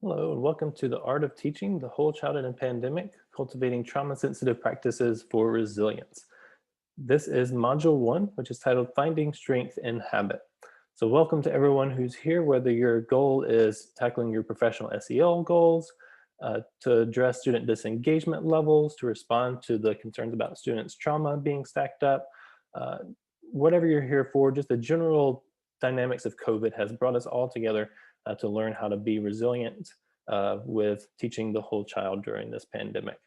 Hello, and welcome to the Art of Teaching the Whole Child in a Pandemic, Cultivating Trauma-Sensitive Practices for Resilience. This is Module 1, which is titled Finding Strength in Habit. So welcome to everyone who's here, whether your goal is tackling your professional SEL goals, to address student disengagement levels, to respond to the concerns about students' trauma being stacked up, uh, whatever you're here for, just the general dynamics of COVID has brought us all together to learn how to be resilient with teaching the whole child during this pandemic,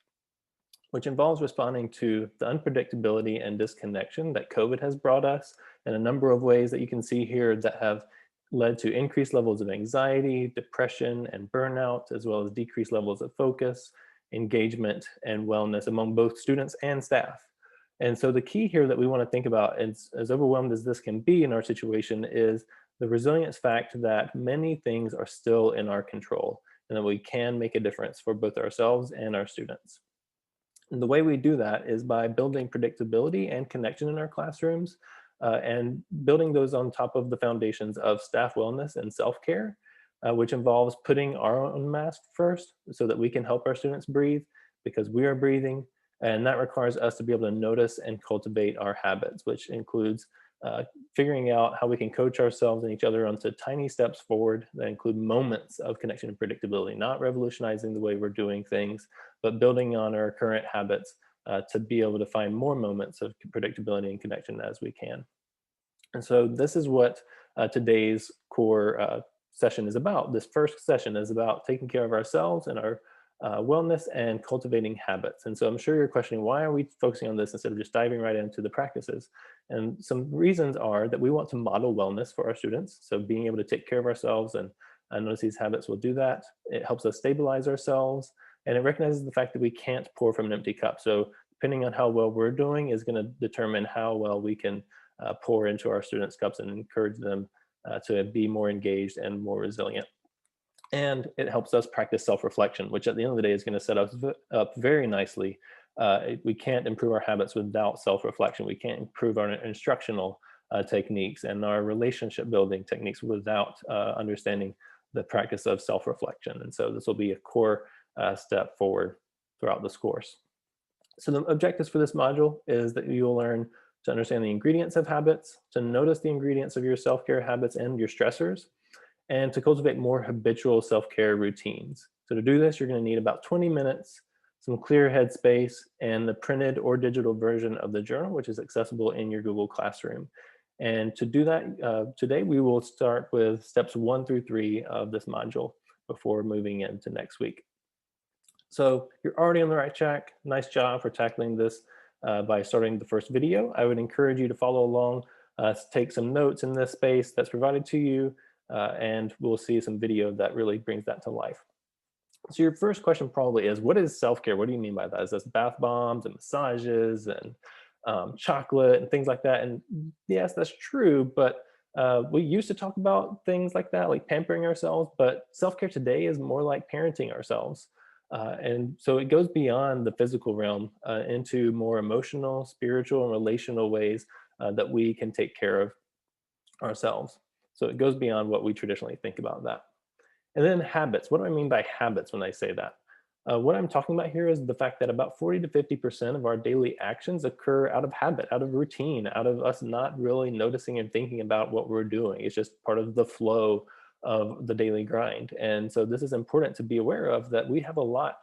which involves responding to the unpredictability and disconnection that COVID has brought us in a number of ways that you can see here that have led to increased levels of anxiety, depression, and burnout, as well as decreased levels of focus, engagement, and wellness among both students and staff. And so the key here that we want to think about, as overwhelmed as this can be in our situation, is the resilience fact that many things are still in our control and that we can make a difference for both ourselves and our students. And the way we do that is by building predictability and connection in our classrooms, and building those on top of the foundations of staff wellness and self-care, which involves putting our own mask first so that we can help our students breathe because we are breathing. And that requires us to be able to notice and cultivate our habits, which includes figuring out how we can coach ourselves and each other onto tiny steps forward that include moments of connection and predictability, not revolutionizing the way we're doing things, but building on our current habits to be able to find more moments of predictability and connection as we can. And so this is what today's core session is about. This first session is about taking care of ourselves and our wellness and cultivating habits. And so I'm sure you're questioning, why are we focusing on this instead of just diving right into the practices? And some reasons are that we want to model wellness for our students. So being able to take care of ourselves, and I notice these habits will do that. It helps us stabilize ourselves, and it recognizes the fact that we can't pour from an empty cup. So depending on how well we're doing is going to determine how well we can pour into our students' cups and encourage them to be more engaged and more resilient. And it helps us practice self-reflection, which at the end of the day is going to set us up very nicely. We can't improve our habits without self-reflection. We can't improve our instructional techniques and our relationship building techniques without understanding the practice of self-reflection. And so this will be a core step forward throughout this course. So the objectives for this module is that you'll learn to understand the ingredients of habits, to notice the ingredients of your self-care habits and your stressors, and to cultivate more habitual self-care routines. So to do this, you're going to need about 20 minutes, some clear headspace, and the printed or digital version of the journal, which is accessible in your Google Classroom. And to do that, today we will start with steps 1 through 3 of this module before moving into next week. So you're already on the right track. Nice job for tackling this by starting the first video. I would encourage you to follow along, take some notes in this space that's provided to you, and we'll see some video that really brings that to life. So your first question probably is, what is self-care? What do you mean by that? Is this bath bombs and massages and chocolate and things like that? And yes, that's true, but we used to talk about things like that, like pampering ourselves, but self-care today is more like parenting ourselves. And so it goes beyond the physical realm into more emotional, spiritual, and relational ways that we can take care of ourselves. So it goes beyond what we traditionally think about that. And then habits. What do I mean by habits when I say that? What I'm talking about here is the fact that about 40 to 50% of our daily actions occur out of habit, out of routine, out of us not really noticing and thinking about what we're doing. It's just part of the flow of the daily grind. And so this is important to be aware of, that we have a lot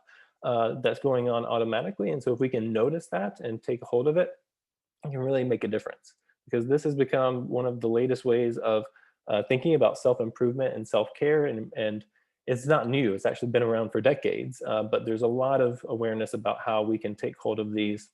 that's going on automatically. And so if we can notice that and take hold of it, it can really make a difference, because this has become one of the latest ways of thinking about self-improvement and self-care, and it's not new. It's actually been around for decades, but there's a lot of awareness about how we can take hold of these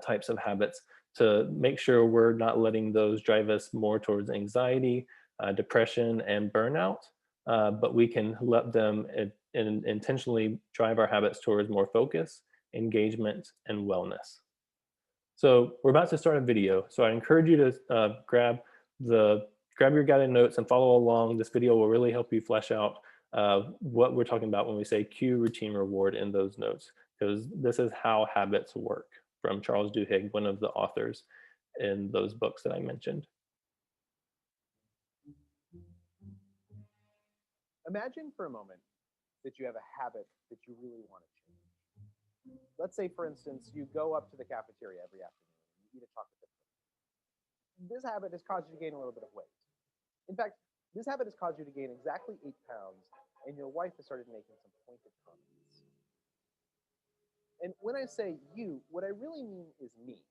types of habits to make sure we're not letting those drive us more towards anxiety, depression, and burnout, but we can let them intentionally drive our habits towards more focus, engagement, and wellness. So we're about to start a video. So I encourage you to grab your guided notes and follow along. This video will really help you flesh out what we're talking about when we say cue, routine, reward in those notes, because this is how habits work, from Charles Duhigg, one of the authors in those books that I mentioned. Imagine for a moment that you have a habit that you really want to change. Let's say, for instance, you go up to the cafeteria every afternoon and you eat a chocolate chip cookie. This habit has caused you to gain a little bit of weight. In fact, this habit has caused you to gain exactly 8 pounds, and your wife has started making some pointed comments. And when I say you, what I really mean is me,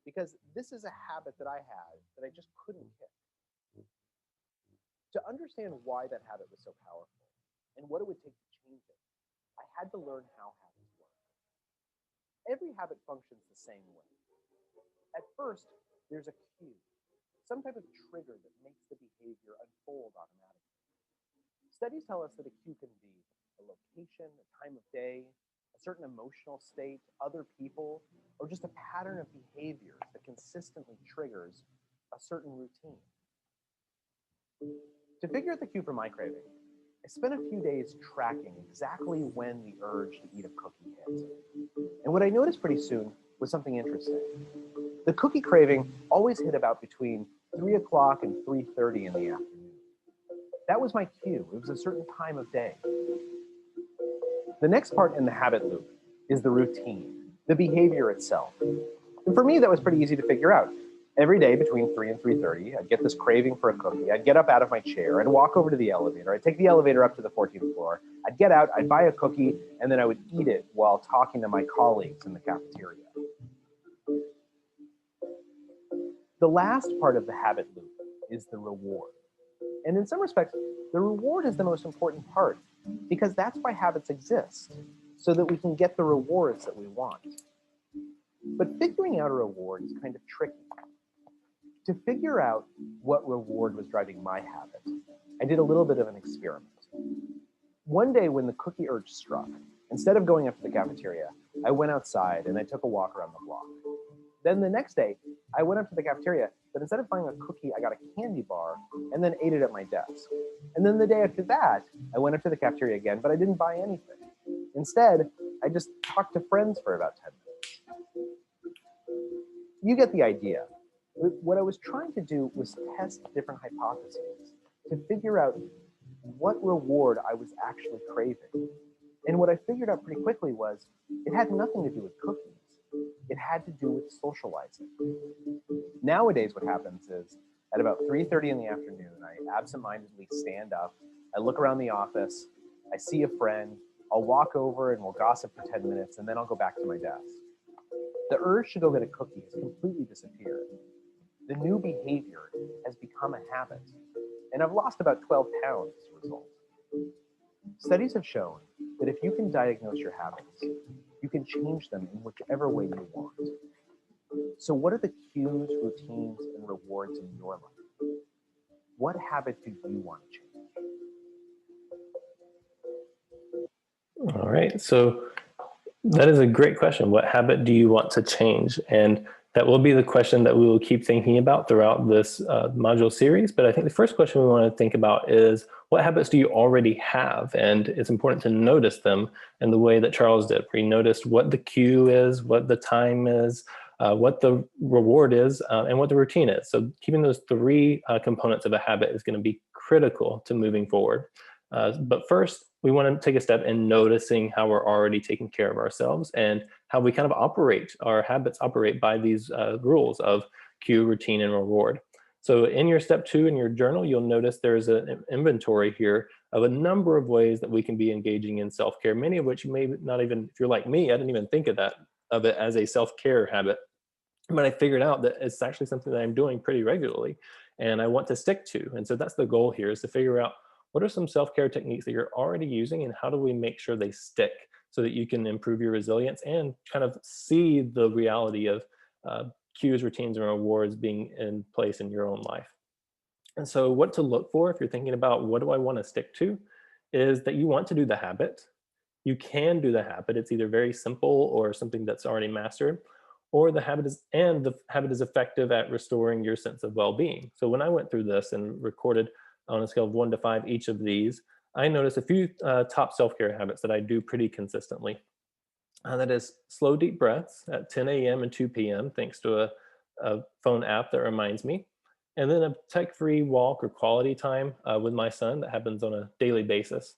because this is a habit that I had that I just couldn't kick. To understand why that habit was so powerful and what it would take to change it, I had to learn how habits work. Every habit functions the same way. At first, there's a cue, some type of trigger that makes the behavior unfold automatically. Studies tell us that a cue can be a location, a time of day, a certain emotional state, other people, or just a pattern of behaviors that consistently triggers a certain routine. To figure out the cue for my craving, I spent a few days tracking exactly when the urge to eat a cookie hit. And what I noticed pretty soon was something interesting. The cookie craving always hit about between 3 o'clock and 3:30 in the afternoon. That was my cue. It was a certain time of day. The next part in the habit loop is the routine, the behavior itself. And for me, that was pretty easy to figure out. Every day between 3 and 3:30, I'd get this craving for a cookie. I'd get up out of my chair. I'd walk over to the elevator. I'd take the elevator up to the 14th floor. I'd get out. I'd buy a cookie, and then I would eat it while talking to my colleagues in the cafeteria. The last part of the habit loop is the reward. And in some respects, the reward is the most important part because that's why habits exist, so that we can get the rewards that we want. But figuring out a reward is kind of tricky. To figure out what reward was driving my habit, I did a little bit of an experiment. One day when the cookie urge struck, instead of going up to the cafeteria, I went outside and I took a walk around the block. Then the next day, I went up to the cafeteria, but instead of buying a cookie, I got a candy bar and then ate it at my desk. And then the day after that, I went up to the cafeteria again, but I didn't buy anything. Instead, I just talked to friends for about 10 minutes. You get the idea. What I was trying to do was test different hypotheses to figure out what reward I was actually craving. And what I figured out pretty quickly was it had nothing to do with cookies. It had to do with socializing. Nowadays, what happens is at about 3:30 in the afternoon, I absentmindedly stand up, I look around the office, I see a friend, I'll walk over and we'll gossip for 10 minutes, and then I'll go back to my desk. The urge to go get a cookie has completely disappeared. The new behavior has become a habit, and I've lost about 12 pounds as a result. Studies have shown that if you can diagnose your habits, you can change them in whichever way you want. So what are the cues, routines, and rewards in your life? What habit do you want to change? All right. So that is a great question. What habit do you want to change? And that will be the question that we will keep thinking about throughout this module series. But I think the first question we want to think about is what habits do you already have? And it's important to notice them in the way that Charles did, where he noticed what the cue is, what the time is, what the reward is, and what the routine is. So keeping those three components of a habit is going to be critical to moving forward. But first, we want to take a step in noticing how we're already taking care of ourselves and how we kind of operate, our habits operate by these rules of cue, routine, and reward. So in your step 2 in your journal, you'll notice there's an inventory here of a number of ways that we can be engaging in self-care, many of which you may not even, if you're like me, I didn't even think of it as a self-care habit. But I figured out that it's actually something that I'm doing pretty regularly and I want to stick to. And so that's the goal here, is to figure out what are some self-care techniques that you're already using and how do we make sure they stick so that you can improve your resilience and kind of see the reality of cues, routines, and rewards being in place in your own life. And so what to look for if you're thinking about what do I want to stick to is that you want to do the habit. You can do the habit. It's either very simple or something that's already mastered, or the habit is effective at restoring your sense of well-being. So when I went through this and recorded on a scale of 1 to 5 each of these, I noticed a few top self-care habits that I do pretty consistently. That is slow, deep breaths at 10 a.m. and 2 p.m. thanks to a phone app that reminds me. And then a tech-free walk or quality time with my son that happens on a daily basis.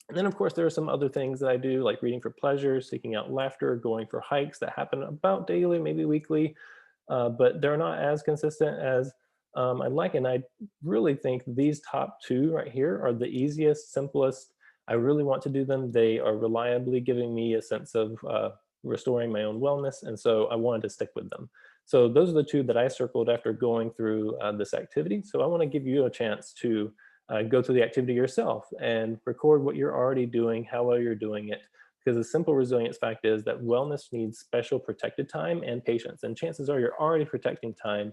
And then, of course, there are some other things that I do, like reading for pleasure, seeking out laughter, going for hikes that happen about daily, maybe weekly, but they're not as consistent as I'd like. And I really think these top two right here are the easiest, simplest. I really want to do them. They are reliably giving me a sense of restoring my own wellness. And so I wanted to stick with them. So those are the two that I circled after going through this activity. So I want to give you a chance to go through the activity yourself and record what you're already doing, how well you're doing it. Because the simple resilience fact is that wellness needs special protected time and patience. And chances are you're already protecting time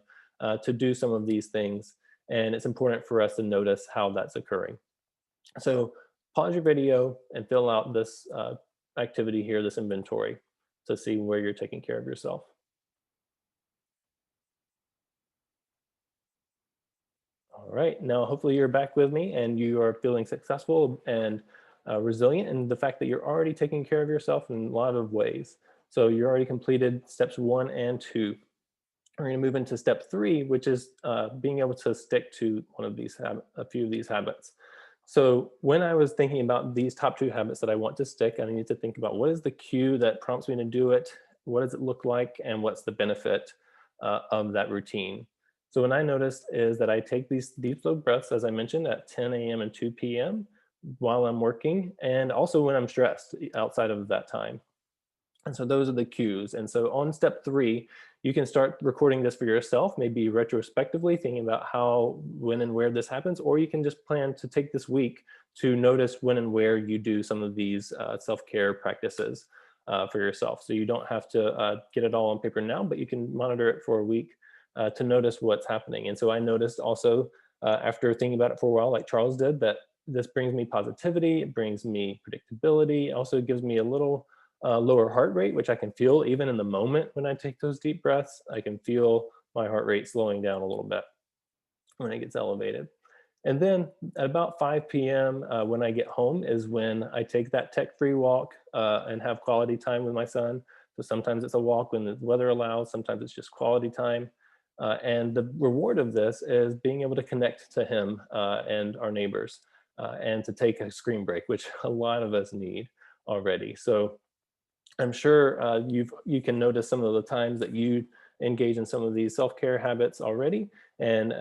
to do some of these things. And it's important for us to notice how that's occurring. So pause your video and fill out this activity here, this inventory, to see where you're taking care of yourself. All right, now hopefully you're back with me and you are feeling successful and resilient, and the fact that you're already taking care of yourself in a lot of ways. So you already completed steps 1 and 2. We're going to move into step 3, which is being able to stick to one of these a few of these habits. So when I was thinking about these top 2 habits that I want to stick, I need to think about what is the cue that prompts me to do it, what does it look like, and what's the benefit of that routine. So what I noticed is that I take these deep slow breaths, as I mentioned, at 10 a.m. and 2 p.m. while I'm working, and also when I'm stressed outside of that time. And so those are the cues. And so on step 3, you can start recording this for yourself, maybe retrospectively, thinking about how, when, and where this happens, or you can just plan to take this week to notice when and where you do some of these self-care practices for yourself. So you don't have to get it all on paper now, but you can monitor it for a week to notice what's happening. And so I noticed also after thinking about it for a while, like Charles did, that this brings me positivity, it brings me predictability, also gives me a little lower heart rate, which I can feel even in the moment when I take those deep breaths. I can feel my heart rate slowing down a little bit when it gets elevated. And then at about 5 p.m., when I get home, is when I take that tech free walk and have quality time with my son. So sometimes it's a walk when the weather allows, sometimes it's just quality time. And the reward of this is being able to connect to him and our neighbors and to take a screen break, which a lot of us need already. So I'm sure you can notice some of the times that you engage in some of these self-care habits already, and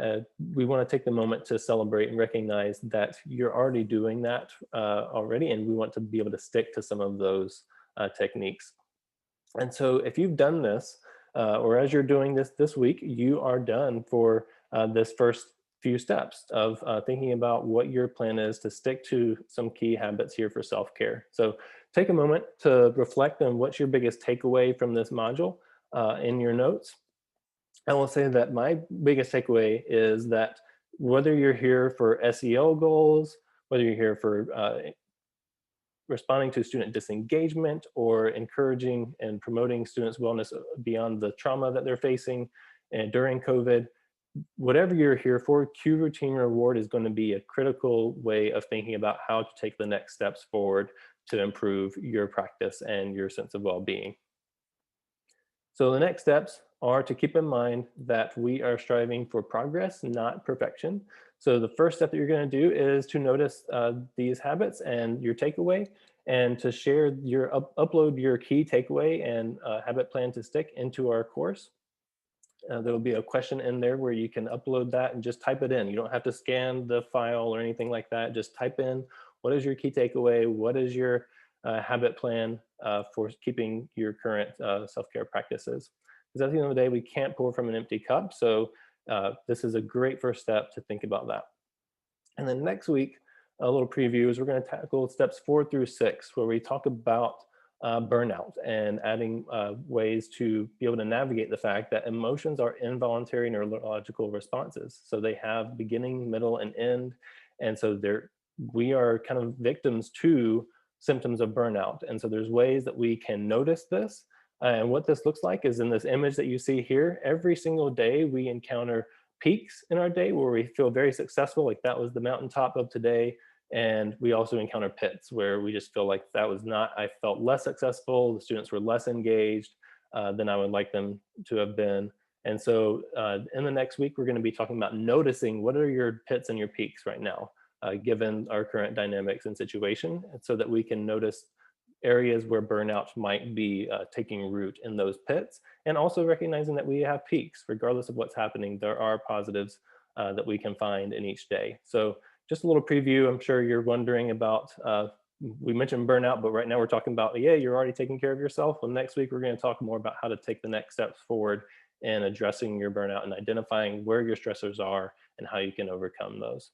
we want to take the moment to celebrate and recognize that you're already doing that already, and we want to be able to stick to some of those techniques. And so if you've done this, or as you're doing this week, you are done for this first few steps of thinking about what your plan is to stick to some key habits here for self-care. So take a moment to reflect on what's your biggest takeaway from this module in your notes. I will say that my biggest takeaway is that whether you're here for SEL goals, whether you're here for responding to student disengagement or encouraging and promoting students' wellness beyond the trauma that they're facing and during COVID, whatever you're here for, cue routine reward is going to be a critical way of thinking about how to take the next steps forward to improve your practice and your sense of well-being. So the next steps are to keep in mind that we are striving for progress, not perfection. So the first step that you're going to do is to notice these habits and your takeaway, and to share your upload your key takeaway and habit plan to stick into our course. There will be a question in there where you can upload that and just type it in. You don't have to scan the file or anything like that. Just type in what is your key takeaway, what is your habit plan for keeping your current self-care practices. Because at the end of the day, we can't pour from an empty cup. So this is a great first step to think about that. And then next week, a little preview is we're going to tackle steps 4 through 6, where we talk about burnout and adding ways to be able to navigate the fact that emotions are involuntary neurological responses. So they have beginning, middle, and end. And so we are kind of victims to symptoms of burnout. And so there's ways that we can notice this. And what this looks like is in this image that you see here. Every single day we encounter peaks in our day where we feel very successful, like that was the mountaintop of today. And we also encounter pits where we just feel like that was not, I felt less successful, the students were less engaged than I would like them to have been. And so in the next week, we're going to be talking about noticing what are your pits and your peaks right now. given our current dynamics and situation, and so that we can notice areas where burnout might be taking root in those pits, and also recognizing that we have peaks. Regardless of what's happening, there are positives that we can find in each day. So just a little preview. I'm sure you're wondering about, we mentioned burnout, but right now we're talking about, yeah, you're already taking care of yourself. Well, next week, we're going to talk more about how to take the next steps forward in addressing your burnout and identifying where your stressors are and how you can overcome those.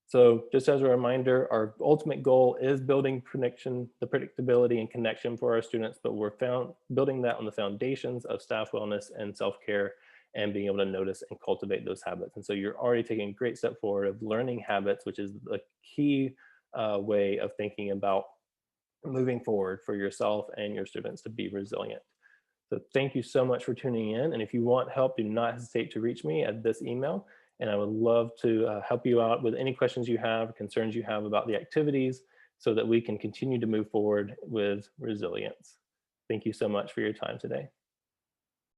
So just as a reminder, our ultimate goal is building connection, the predictability and connection for our students, but we're building that on the foundations of staff wellness and self-care and being able to notice and cultivate those habits. And so you're already taking a great step forward of learning habits, which is the key way of thinking about moving forward for yourself and your students to be resilient. So thank you so much for tuning in. And if you want help, do not hesitate to reach me at this email. And I would love to help you out with any questions you have, concerns you have about the activities, so that we can continue to move forward with resilience. Thank you so much for your time today.